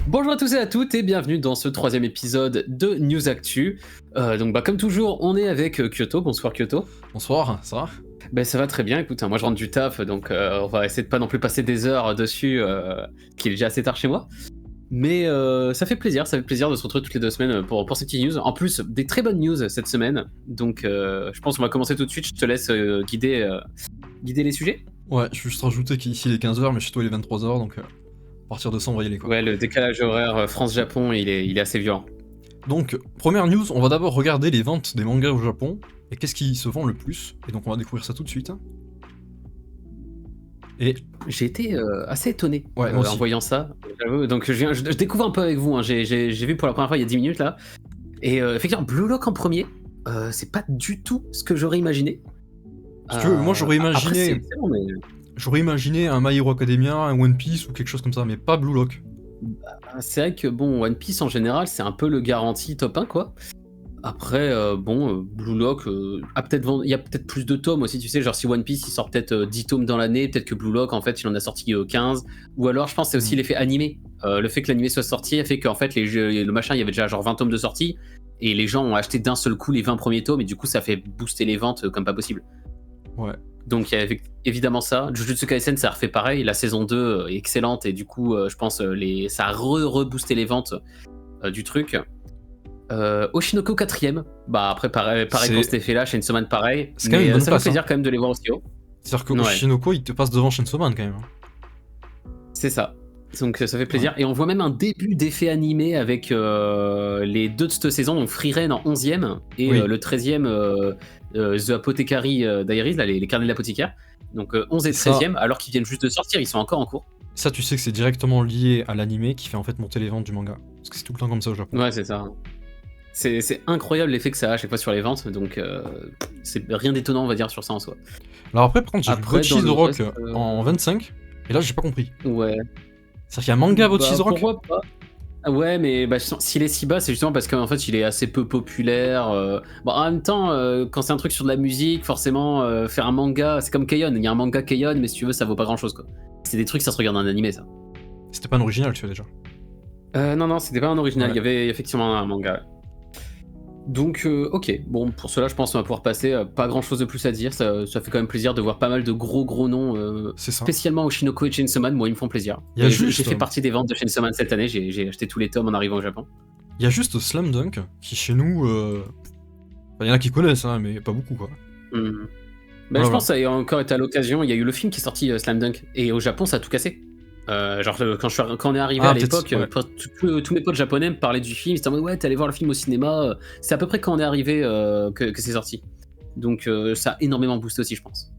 Bonjour à tous et à toutes et bienvenue dans ce troisième épisode de News Actu. Comme toujours, on est avec Kyoto. Bonsoir Kyoto. Bonsoir, ça va? Ça va très bien, écoute, moi je rentre du taf, donc on va essayer de pas non plus passer des heures dessus, qu'il est déjà assez tard chez moi. Mais ça fait plaisir de se retrouver toutes les 2 semaines pour ces petites news. En plus, des très bonnes news cette semaine, donc je pense qu'on va commencer tout de suite, je te laisse guider les sujets. Ouais, je vais juste rajouter qu'ici il est 15h, mais chez toi il est 23h, donc à partir de ça on va y aller quoi. Ouais, le décalage horaire France-Japon, il est assez violent. Donc, première news, on va d'abord regarder les ventes des mangas au Japon, et qu'est-ce qui se vend le plus, et donc on va découvrir ça tout de suite. Et J'ai été assez étonné Ouais, moi aussi. en voyant ça, j'avoue. Donc je découvre un peu avec vous, hein. J'ai vu pour la première fois il y a 10 minutes là. Et effectivement, Blue Lock en premier, c'est pas du tout ce que j'aurais imaginé. Si tu veux, moi j'aurais Après, imaginé. c'est excellent, mais J'aurais imaginé un My Hero Academia, un One Piece ou quelque chose comme ça, mais pas Blue Lock. c'est vrai que bon, One Piece en général, c'est un peu le garanti top 1 quoi. Après, Blue Lock, il y a peut-être plus de tomes aussi, tu sais, genre si One Piece il sort peut-être 10 tomes dans l'année, peut-être que Blue Lock en fait il en a sorti 15, ou alors je pense que c'est aussi l'effet animé. Le fait que l'animé soit sorti a fait qu'en fait le machin il y avait déjà genre 20 tomes de sortie, et les gens ont acheté d'un seul coup les 20 premiers tomes, et du coup ça fait booster les ventes comme pas possible. Ouais. Donc il y a évidemment ça. Jujutsu Kaisen ça a refait pareil, la saison 2 est excellente, et du coup je pense ça a reboosté les ventes du truc. Oshinoko 4ème, après pareil quand c'était fait là, Chainsaw Man pareil, c'est quand même une mais bonne ça place, fait plaisir quand même de les voir aussi haut. C'est-à-dire que Ouais. Oshinoko il te passe devant Chainsaw Man quand même. C'est ça. Donc ça fait plaisir. Ouais. Et on voit même un début d'effet animé avec les deux de cette saison, donc Free Ren en 11ème et Oui. le 13ème The Apothecary Diaries, là, les carnets de l'apothicaire. Donc 11 et 13ème, alors qu'ils viennent juste de sortir, ils sont encore en cours. Ça, tu sais que c'est directement lié à l'animé qui fait en fait monter les ventes du manga. Parce que c'est tout le temps comme ça au Japon. Ouais, c'est ça. C'est incroyable l'effet que ça a à chaque fois sur les ventes, donc c'est rien d'étonnant, on va dire, sur ça en soi. Alors après, par contre, j'ai vu God Cheese Rock en 25, et là, j'ai pas compris. Ouais. C'est-à-dire qu'il y a un manga God Cheese Rock. Pourquoi pas? Ouais, mais s'il est si bas, c'est justement parce qu'en fait, il est assez peu populaire. En même temps, quand c'est un truc sur de la musique, forcément, faire un manga, c'est comme Keion. Il y a un manga Keion, mais si tu veux, ça vaut pas grand-chose, quoi. C'est des trucs, ça se regarde en animé, ça. C'était pas un original, tu vois, déjà. Non, c'était pas un original. Ouais. Il y avait effectivement un manga. Donc, ok. Bon, pour cela, je pense qu'on va pouvoir passer. Pas grand-chose de plus à dire. Ça fait quand même plaisir de voir pas mal de gros noms. Spécialement Oshinoko et Chainsaw Man, moi, ils me font plaisir. J'ai fait partie des ventes de Chainsaw Man cette année. J'ai acheté tous les tomes en arrivant au Japon. Il y a juste Slam Dunk qui, chez nous... il y en a qui connaissent, hein, mais pas beaucoup, quoi. Je pense que ça a encore été à l'occasion. Il y a eu le film qui est sorti, Slam Dunk. Et au Japon, ça a tout cassé. Quand on est arrivé à l'époque, ouais. Tous mes potes japonais me parlaient du film, ils étaient en mode ouais, t'es allé voir le film au cinéma. C'est à peu près quand on est arrivé que c'est sorti. Donc ça a énormément boosté aussi, je pense.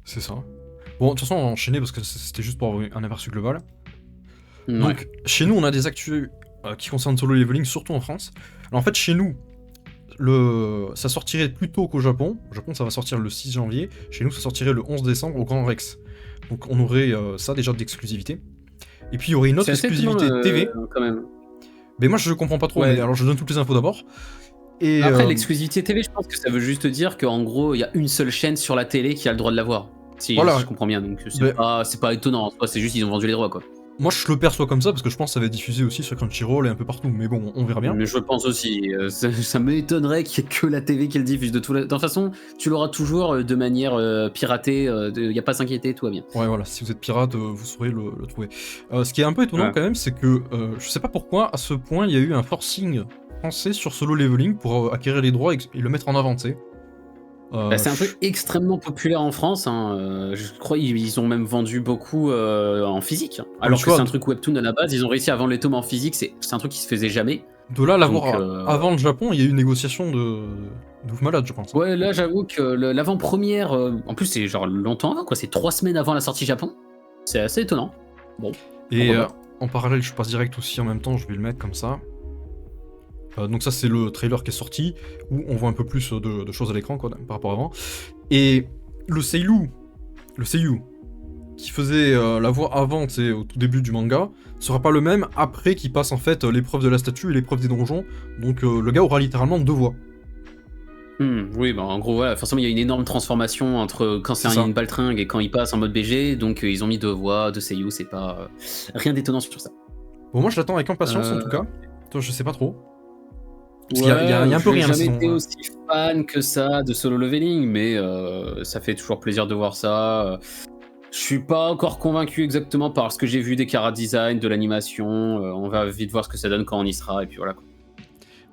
C'est ça. Bon, de toute façon, on va enchaîner parce que c'était juste pour avoir un aperçu global. Ouais. Donc, chez nous, on a des actus qui concernent Solo Leveling, surtout en France. Alors, en fait, chez nous, ça sortirait plus tôt qu'au Japon. Au Japon, ça va sortir le 6 janvier. Chez nous, ça sortirait le 11 décembre au Grand Rex. Donc on aurait ça déjà d'exclusivité. Et puis il y aurait une autre exclusivité TV. Quand même. Mais moi je comprends pas trop, mais alors je donne toutes les infos d'abord. Et après l'exclusivité TV, je pense que ça veut juste dire qu'en gros il y a une seule chaîne sur la télé qui a le droit de la voir. Si je comprends bien, donc c'est pas étonnant, c'est juste ils ont vendu les droits quoi. Moi je le perçois comme ça parce que je pense que ça va être diffusé aussi sur Crunchyroll et un peu partout, mais bon, on verra bien. Mais je pense aussi, ça m'étonnerait qu'il y ait que la TV qui le diffuse. De toute façon, tu l'auras toujours de manière piratée, y a pas à s'inquiéter, tout va bien. Ouais, voilà, si vous êtes pirate, vous saurez le trouver. Ce qui est un peu étonnant quand même, c'est que je sais pas pourquoi, à ce point, il y a eu un forcing français sur Solo Leveling pour acquérir les droits et le mettre en avant, tu sais. C'est un truc extrêmement populaire en France, hein. Je crois qu'ils ont même vendu beaucoup en physique. Alors que c'est un truc webtoon à la base, ils ont réussi à vendre les tomes en physique, c'est un truc qui se faisait jamais. De là, l'avoir avant le Japon, il y a eu une négociation de ouf malade, je pense. Ouais, là j'avoue que l'avant-première, en plus c'est genre longtemps avant, quoi, c'est 3 semaines avant la sortie Japon. C'est assez étonnant. Bon. Et en parallèle, je passe direct aussi en même temps, je vais le mettre comme ça. Donc ça c'est le trailer qui est sorti, où on voit un peu plus de choses à l'écran quoi, par rapport à avant. Et le Seiyu qui faisait la voix avant, au tout début du manga, sera pas le même après qu'il passe en fait l'épreuve de la statue et l'épreuve des donjons. Donc le gars aura littéralement 2 voix. Oui, en gros, voilà, forcément, il y a une énorme transformation entre quand c'est une baltringue et quand il passe en mode BG, donc ils ont mis 2 voix, 2 seiyuu, c'est pas rien d'étonnant sur ça. Bon, moi je l'attends avec impatience en tout cas. Toi, je sais pas trop. Parce qu'il Ouais, y a un peu rien la j'ai jamais saison. été aussi fan que ça de Solo Leveling, mais ça fait toujours plaisir de voir ça. Je suis pas encore convaincu exactement par ce que j'ai vu des chara design, de l'animation. On va vite voir ce que ça donne quand on y sera, et puis voilà quoi.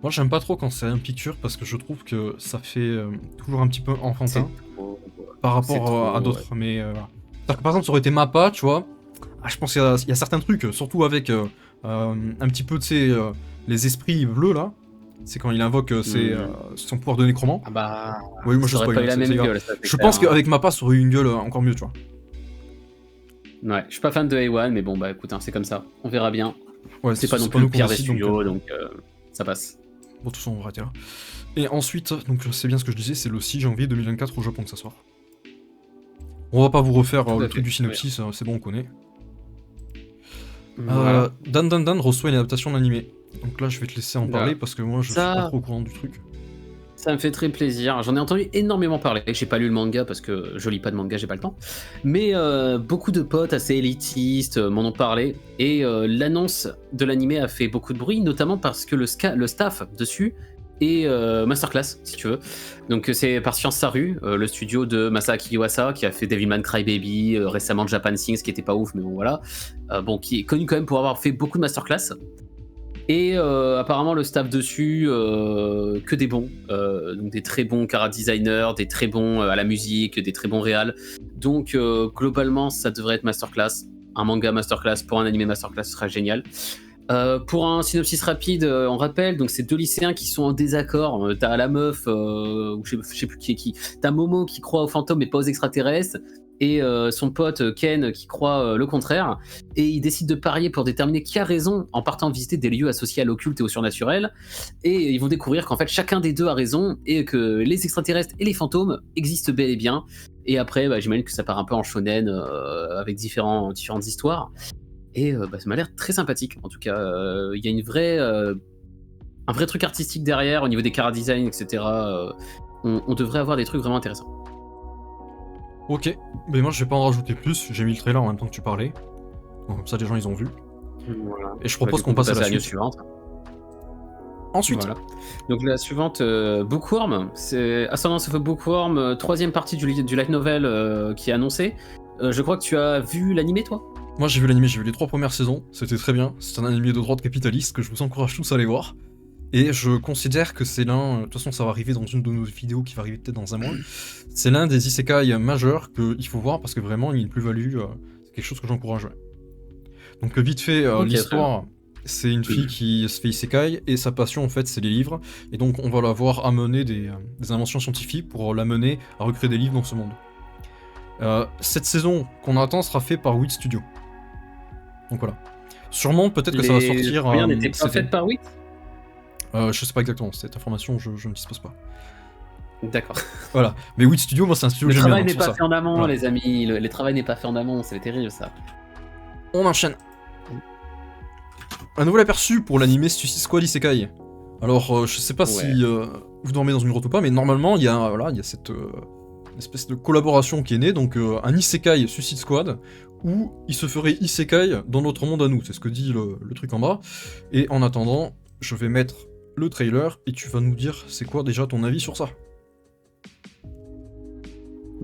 Moi, j'aime pas trop quand c'est un picture parce que je trouve que ça fait toujours un petit peu enfantin par rapport à d'autres. Ouais. Mais voilà. C'est-à-dire que par exemple, ça aurait été Mappa, tu vois. Ah, je pense qu'il y a certains trucs, surtout avec un petit peu, tu sais, les esprits bleus là. C'est quand il invoque son pouvoir de nécromant. Ah bah. Oui, moi je ça sais aurait pas eu la même gueule. Je pense qu'avec Mappa, ça aurait eu une gueule encore mieux, tu vois. Ouais, je suis pas fan de A1, mais bon, bah écoute, hein, c'est comme ça. On verra bien. Ouais, c'est pas non plus le pire des studios, donc ça passe. Bon, de toute façon, on va arrêter là. Et ensuite, donc c'est bien ce que je disais, c'est le 6 janvier 2024 au Japon que ça sort. On va pas vous refaire le truc du synopsis, ouais. C'est bon, on connaît. Voilà. Dan Dan Dan reçoit une adaptation d'animé. Donc là, je vais te laisser en parler parce que moi, je suis pas trop au courant du truc. Ça me fait très plaisir. J'en ai entendu énormément parler. J'ai pas lu le manga parce que je lis pas de manga, j'ai pas le temps. Mais beaucoup de potes assez élitistes m'en ont parlé. Et l'annonce de l'animé a fait beaucoup de bruit, notamment parce que le staff dessus est masterclass, si tu veux. Donc c'est par Science Saru, le studio de Masaaki Iwasa, qui a fait Devilman Crybaby, récemment Japan Sings, qui était pas ouf, mais bon voilà. Bon, qui est connu quand même pour avoir fait beaucoup de masterclass. Et apparemment le staff dessus, que des bons, donc des très bons chara designers, des très bons à la musique, des très bons réals. Donc globalement ça devrait être masterclass. Un manga masterclass pour un animé masterclass serait génial. Pour un synopsis rapide, on rappelle, donc c'est deux lycéens qui sont en désaccord. T'as la meuf, ou je sais plus qui est qui. T'as Momo qui croit aux fantômes mais pas aux extraterrestres. Et son pote Ken qui croit le contraire, et ils décident de parier pour déterminer qui a raison en partant visiter des lieux associés à l'occulte et au surnaturel, et ils vont découvrir qu'en fait chacun des deux a raison, et que les extraterrestres et les fantômes existent bel et bien, et après bah, j'imagine que ça part un peu en shonen avec différentes histoires, et bah, ça m'a l'air très sympathique, en tout cas il y a un vrai truc artistique derrière, au niveau des chara design, etc. On devrait avoir des trucs vraiment intéressants. Ok, mais moi je vais pas en rajouter plus, j'ai mis le trailer en même temps que tu parlais. Donc comme ça les gens ils ont vu. Voilà. Et je propose qu'on passe à la suite. Suivante. Ensuite. Voilà. Donc la suivante, Bookworm, c'est Ascendance of a Bookworm, troisième partie du light novel qui est annoncée. Je crois que tu as vu l'animé toi ? Moi j'ai vu l'animé, j'ai vu les 3 premières saisons, c'était très bien. C'est un animé de droite capitaliste que je vous encourage tous à aller voir. Et je considère que c'est l'un, de toute façon ça va arriver dans une de nos vidéos qui va arriver peut-être dans un mois, c'est l'un des isekai majeurs qu'il faut voir parce que vraiment il y a une plus-value, c'est quelque chose que j'encourage. Donc vite fait, l'histoire, c'est une fille qui se fait isekai et sa passion en fait c'est les livres, et donc on va la voir amener des inventions scientifiques pour l'amener à recréer des livres dans ce monde. Cette saison qu'on attend sera faite par WIT Studio. Donc voilà. Sûrement peut-être que ça va sortir... Rien n'était pas fait par WIT ? Je sais pas exactement, cette information, je ne dispose pas. D'accord. Voilà. Mais WIT Studio, moi, c'est un studio que j'aime bien. Le travail n'est pas fait en amont, voilà. Les amis. Le travail n'est pas fait en amont, c'est terrible, ça. On enchaîne. Un nouvel aperçu pour l'anime Suicide Squad Isekai. Alors, je sais pas si vous dormez dans une grotte ou pas, mais normalement, il y a cette espèce de collaboration qui est née, donc un Isekai Suicide Squad, où il se ferait Isekai dans notre monde à nous. C'est ce que dit le truc en bas. Et en attendant... je vais mettre le trailer et tu vas nous dire c'est quoi déjà ton avis sur ça.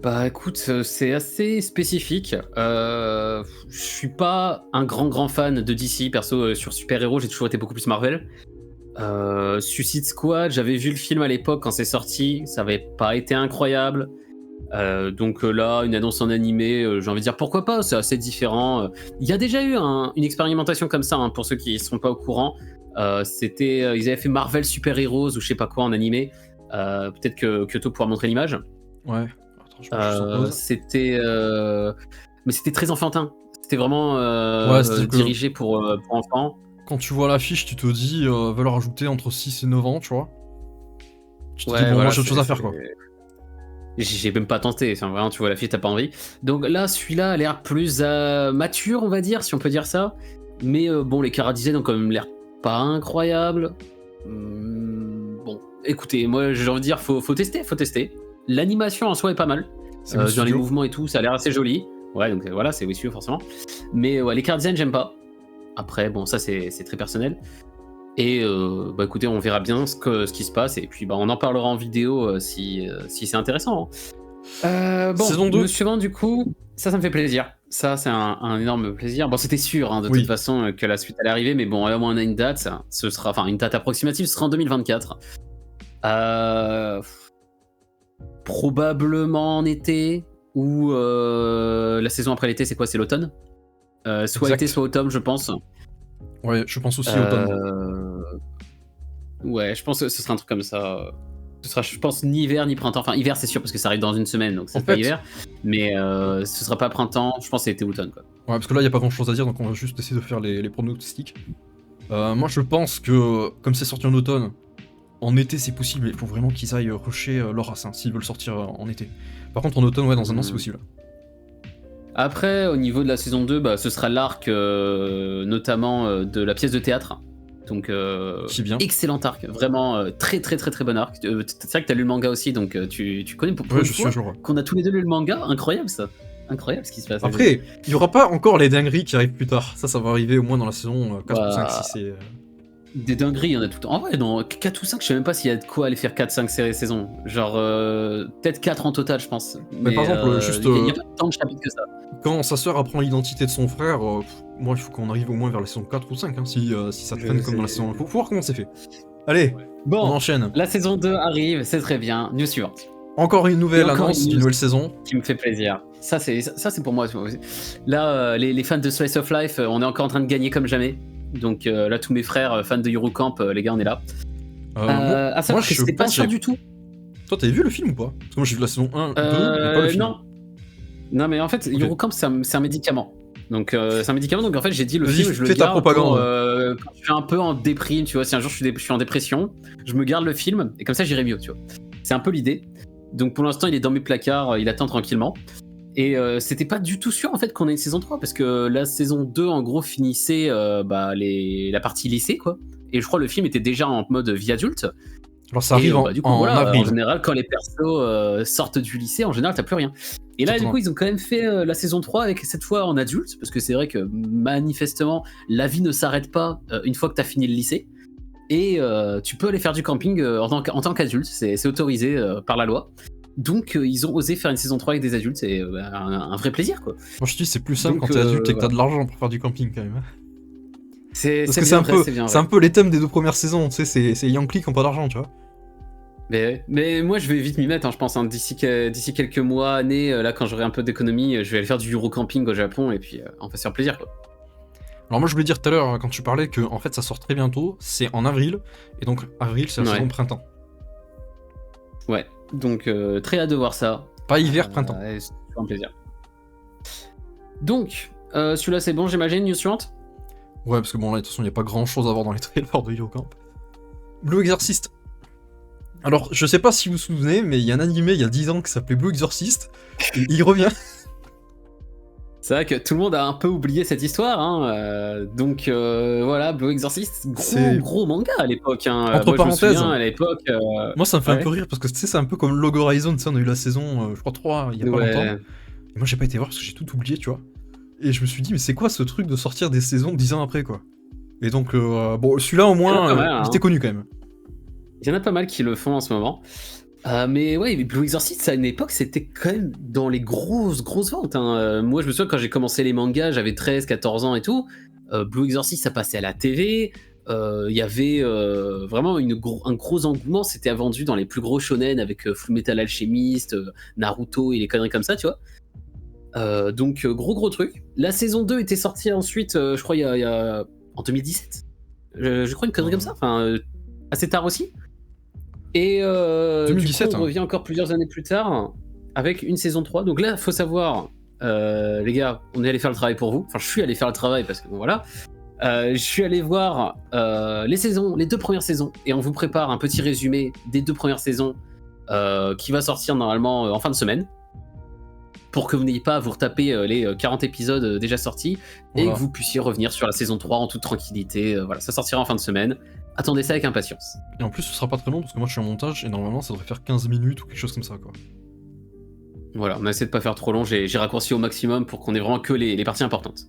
Bah écoute, c'est assez spécifique. Je suis pas un grand fan de DC, perso sur super-héros, j'ai toujours été beaucoup plus Marvel. Suicide Squad, j'avais vu le film à l'époque quand c'est sorti, ça avait pas été incroyable. Donc là, une annonce en animé, j'ai envie de dire pourquoi pas, c'est assez différent. Il y a déjà eu une expérimentation comme ça, pour ceux qui ne sont pas au courant. Ils avaient fait Marvel Super Heroes ou je sais pas quoi en animé. Peut-être que Kyoto pourra montrer l'image. Ouais. Attends, mais c'était très enfantin. C'était vraiment dirigé pour enfants. Quand tu vois l'affiche, tu te dis veulent rajouter entre 6 et 9 ans, tu vois. Tu te dis bon, moi j'ai autre chose à faire quoi. J'ai même pas tenté, enfin, vraiment tu vois l'affiche, t'as pas envie. Donc là, celui-là a l'air plus mature, on va dire, si on peut dire ça. Mais bon, les chara design ont quand même l'air pas incroyable. Bon, écoutez, moi j'ai envie de dire, faut tester. L'animation en soi est pas mal. Dans les mouvements et tout, ça a l'air assez joli. Ouais, donc voilà, c'est Wii forcément. Mais les chara design, j'aime pas. Après, bon, ça c'est très personnel. Et bah écoutez, on verra bien ce qui se passe, et puis bah, on en parlera en vidéo si c'est intéressant. Bon, Saison 2. le suivant, du coup, ça me fait plaisir. Ça, c'est un énorme plaisir. Bon, c'était sûr, hein, de Oui. toute façon, que la suite allait arriver, mais bon, là, au moins, on a une date. Ce sera, enfin, une date approximative, ce sera en 2024. Probablement en été, ou la saison après l'été, c'est quoi? C'est l'automne? Soit Exact. été, soit automne, je pense. Ouais, je pense aussi automne. Ouais, je pense que ce sera un truc comme ça. Ce sera, je pense, ni hiver ni printemps. Enfin, hiver, c'est sûr, parce que ça arrive dans une semaine, donc c'est En pas fait- hiver. Mais ce sera pas printemps, je pense que c'est été-automne, quoi. Ouais, parce que là, il n'y a pas grand chose à dire, donc on va juste essayer de faire les pronostics. Moi, je pense que, comme c'est sorti en automne, en été c'est possible, il faut vraiment qu'ils aillent rusher Loras, hein, s'ils veulent sortir en été. Par contre, en automne, ouais, dans un an, c'est possible. Après, au niveau de la saison 2, bah, ce sera l'arc notamment de la pièce de théâtre. Donc, C'est bien. excellent arc, vraiment très très très très bon arc. C'est vrai que t'as lu le manga aussi, donc tu connais pour Ouais, une je suis fois à jour. qu'on a tous les deux lu le manga, incroyable ça. Incroyable ce qui se passe. Après, il y aura pas encore les dingueries qui arrivent plus tard. Ça va arriver au moins dans la saison 4 ou 5, si c'est... Des dingueries, il y en a tout le temps. En vrai, dans 4 ou 5, je sais même pas s'il y a de quoi aller faire 4-5 séries saisons. Genre, peut-être 4 en total, je pense. Mais par exemple, juste... Il y a pas tant de chapitres que ça. Quand sa sœur apprend l'identité de son frère, moi, il faut qu'on arrive au moins vers la saison 4 ou 5, hein, si ça traîne comme dans la saison 1. Faut voir comment c'est fait. Allez, bon, on enchaîne. La saison 2 arrive, c'est très bien. News suivante. Encore une nouvelle annonce d'une nouvelle saison. Qui me fait plaisir. Ça, c'est pour moi. Là, les fans de Slice of Life, on est encore en train de gagner comme jamais. Donc là, tous mes frères fans de Eurocamp, les gars, on est là. À savoir que c'était pas sûr du tout. Toi, t'avais vu le film ou pas? Parce que moi, j'ai vu la saison 1, 2, mais pas le film. Non, mais en fait, okay. Eurocamp, c'est un médicament. Donc, c'est un médicament, donc en fait, j'ai dit le film, je le garde. Fais ta propagande. Quand je suis un peu en déprime, tu vois, si un jour je suis en dépression, je me garde le film, et comme ça, j'irai mieux, tu vois. C'est un peu l'idée. Donc, pour l'instant, il est dans mes placards, il attend tranquillement. Et c'était pas du tout sûr en fait qu'on ait une saison 3 parce que la saison 2 en gros finissait la partie lycée quoi. Et je crois le film était déjà en mode vie adulte. Alors ça arrive en avril. En général quand les persos sortent du lycée en général t'as plus rien. Et là du coup ils ont quand même fait la saison 3 avec cette fois en adulte parce que c'est vrai que manifestement la vie ne s'arrête pas une fois que t'as fini le lycée. Et tu peux aller faire du camping en tant qu'adulte, c'est autorisé par la loi. Donc ils ont osé faire une saison 3 avec des adultes, c'est un vrai plaisir quoi. Moi je te dis c'est plus simple quand t'es adulte et que t'as de l'argent pour faire du camping quand même. C'est un peu les thèmes des 2 premières saisons, tu sais, c'est Yankee qui ont pas d'argent, tu vois. Mais moi je vais vite m'y mettre, hein, je pense, hein, d'ici quelques mois, années, là quand j'aurai un peu d'économie, je vais aller faire du Eurocamping au Japon et puis on va se faire plaisir quoi. Alors moi je voulais dire tout à l'heure quand tu parlais que en fait ça sort très bientôt, c'est en avril, et donc avril c'est la saison printemps. Ouais. Donc très hâte de voir ça. Pas hiver, printemps. C'est un plaisir. Donc, celui-là c'est bon j'imagine, news suivante. Ouais parce que bon là de toute façon il n'y a pas grand chose à voir dans les trailers de Eurocamp. Blue Exorcist. Alors je sais pas si vous vous souvenez mais il y a un animé il y a 10 ans qui s'appelait Blue Exorcist, et il revient. C'est vrai que tout le monde a un peu oublié cette histoire, hein. Donc voilà, Blue Exorcist, gros manga à l'époque. Hein. Entre parenthèses, à l'époque. Moi ça me fait un peu rire parce que tu sais, c'est un peu comme Log Horizon, tu sais, on a eu la saison, je crois 3 il y a pas longtemps. Et moi j'ai pas été voir parce que j'ai tout oublié, tu vois. Et je me suis dit, mais c'est quoi ce truc de sortir des saisons 10 ans après, quoi. Et donc, bon, celui-là au moins, il était connu quand même. Il y en a pas mal qui le font en ce moment. Mais ouais, Blue Exorcist, à une époque, c'était quand même dans les grosses ventes. Hein. Moi, je me souviens quand j'ai commencé les mangas, j'avais 13, 14 ans et tout. Blue Exorcist, ça passait à la TV. Il y avait vraiment un gros engouement. C'était vendu dans les plus gros shonen avec Full Metal Alchemist, Naruto et les conneries comme ça, tu vois. Donc, gros truc. La saison 2 était sortie ensuite, je crois, il y a en 2017. Je crois une connerie comme ça. Enfin, assez tard aussi. Et 2017, du coup, on revient encore plusieurs années plus tard avec une saison 3. Donc là, faut savoir, les gars, on est allé faire le travail pour vous. Enfin, je suis allé faire le travail parce que bon, voilà. Je suis allé voir les 2 premières saisons et on vous prépare un petit résumé des 2 premières saisons qui va sortir normalement en fin de semaine pour que vous n'ayez pas à vous retaper les 40 épisodes déjà sortis et que vous puissiez revenir sur la saison 3 en toute tranquillité. Voilà, ça sortira en fin de semaine. Attendez ça avec impatience. Et en plus, ce sera pas très long parce que moi je suis en montage et normalement ça devrait faire 15 minutes ou quelque chose comme ça, quoi. Voilà, on essaie de pas faire trop long, j'ai raccourci au maximum pour qu'on ait vraiment que les parties importantes.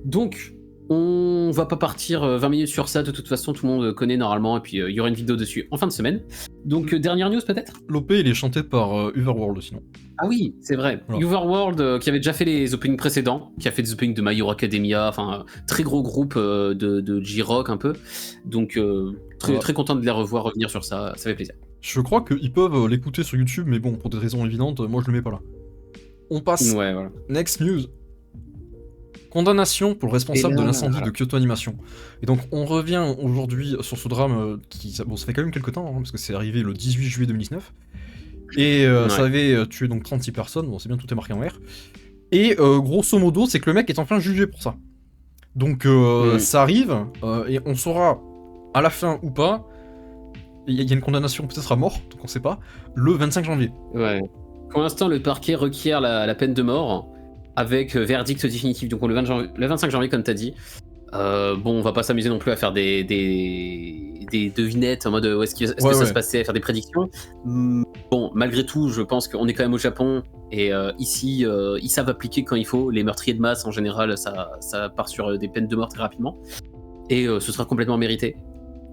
Donc, On va pas partir 20 minutes sur ça, de toute façon tout le monde connaît normalement, et puis il y aura une vidéo dessus en fin de semaine. Donc dernière news peut-être. L'OP il est chanté par Uverworld sinon. Ah oui, c'est vrai. Voilà. Uverworld qui avait déjà fait les openings précédents, qui a fait des openings de My Hero Academia, enfin très gros groupe de J-Rock un peu. Donc très content de les revoir revenir sur ça, ça fait plaisir. Je crois qu'ils peuvent l'écouter sur YouTube, mais bon, pour des raisons évidentes, moi je le mets pas là. On passe. Ouais, voilà. Next news. Condamnation pour le responsable de l'incendie de Kyoto Animation. Et donc on revient aujourd'hui sur ce drame bon, ça fait quand même quelques temps, hein, parce que c'est arrivé le 18 juillet 2019. Et ça avait tué donc 36 personnes, bon c'est bien, tout est marqué en vert. Et grosso modo, c'est que le mec est enfin jugé pour ça. Donc ça arrive, et on saura à la fin ou pas, il y a une condamnation peut-être à mort, donc on sait pas, le 25 janvier. Ouais. Pour l'instant, le parquet requiert la peine de mort, avec verdict définitif, donc le 25 janvier, comme tu as dit. Bon, on va pas s'amuser non plus à faire des devinettes en mode où est-ce que ça se passait, à faire des prédictions. Bon, malgré tout, je pense qu'on est quand même au Japon, et ici, ils savent appliquer quand il faut. Les meurtriers de masse, en général, ça part sur des peines de mort très rapidement, et ce sera complètement mérité.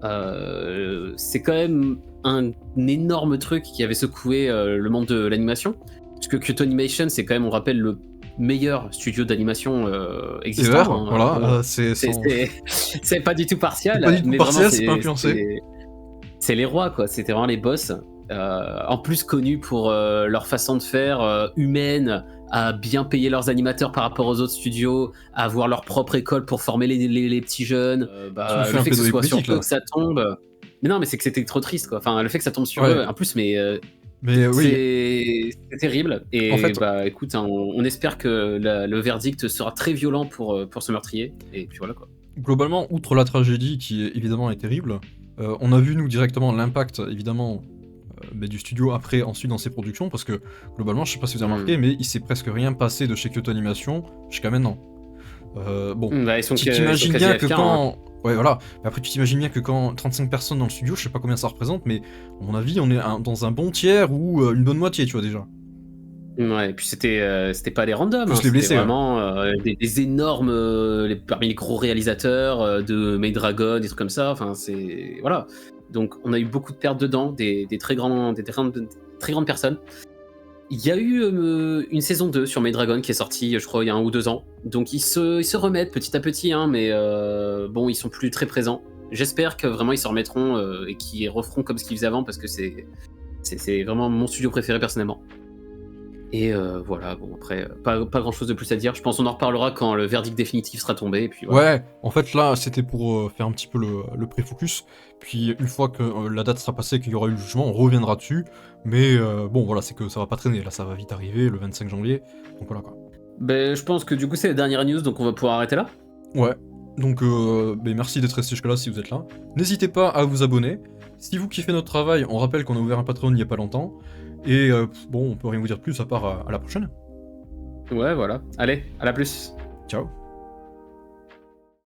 C'est quand même un énorme truc qui avait secoué le monde de l'animation, parce que Kyoto Animation, c'est quand même, on rappelle, le meilleur studio d'animation existant. Voilà, c'est pas du tout partial, pas du tout mais partiel, vraiment c'est pas influencé. C'est les rois, quoi. C'était vraiment les boss. En plus connus pour leur façon de faire humaine, à bien payer leurs animateurs par rapport aux autres studios, à avoir leur propre école pour former les petits jeunes. Le fait que ce soit sur eux que ça tombe. Mais non, mais c'est que c'était trop triste, quoi. Enfin, le fait que ça tombe sur eux, en plus, mais oui, c'est terrible. Et en fait, écoute, hein, on espère que le verdict sera très violent pour ce meurtrier. Et puis voilà, quoi. Globalement, outre la tragédie qui évidemment est terrible, on a vu nous directement l'impact évidemment du studio après, ensuite dans ses productions, parce que globalement, je sais pas si vous avez remarqué, mais il s'est presque rien passé de chez Kyoto Animation jusqu'à maintenant. Bon, tu t'imagines bien que quand... Hein. Ouais, voilà. Mais après, tu t'imagines bien que quand 35 personnes dans le studio, je sais pas combien ça représente, mais à mon avis, on est dans un bon tiers ou une bonne moitié, tu vois, déjà. Ouais, et puis c'était pas des randoms, les blessés, c'était vraiment des énormes, parmi les gros réalisateurs de Maid Dragon, des trucs comme ça, enfin c'est... Voilà. Donc on a eu beaucoup de pertes dedans, des très grandes personnes. Il y a eu une saison 2 sur Maid Dragon qui est sortie, je crois, il y a 1 ou 2 ans. Donc ils se remettent petit à petit, hein, mais bon, ils sont plus très présents. J'espère que vraiment ils se remettront et qu'ils referont comme ce qu'ils faisaient avant, parce que c'est vraiment mon studio préféré personnellement. Et voilà, bon après, pas grand chose de plus à dire. Je pense qu'on en reparlera quand le verdict définitif sera tombé. Et puis, voilà. Ouais, en fait là, c'était pour faire un petit peu le pré-focus. Puis une fois que la date sera passée et qu'il y aura eu le jugement, on reviendra dessus. Mais bon, voilà, c'est que ça va pas traîner. Là, ça va vite arriver, le 25 janvier. Donc voilà, quoi. Je pense que du coup, c'est la dernière news, donc on va pouvoir arrêter là. Ouais, donc merci d'être resté jusque là si vous êtes là. N'hésitez pas à vous abonner. Si vous kiffez notre travail, on rappelle qu'on a ouvert un Patreon il y a pas longtemps. Et bon, on peut rien vous dire plus à part à la prochaine. Ouais, voilà. Allez, à la plus. Ciao.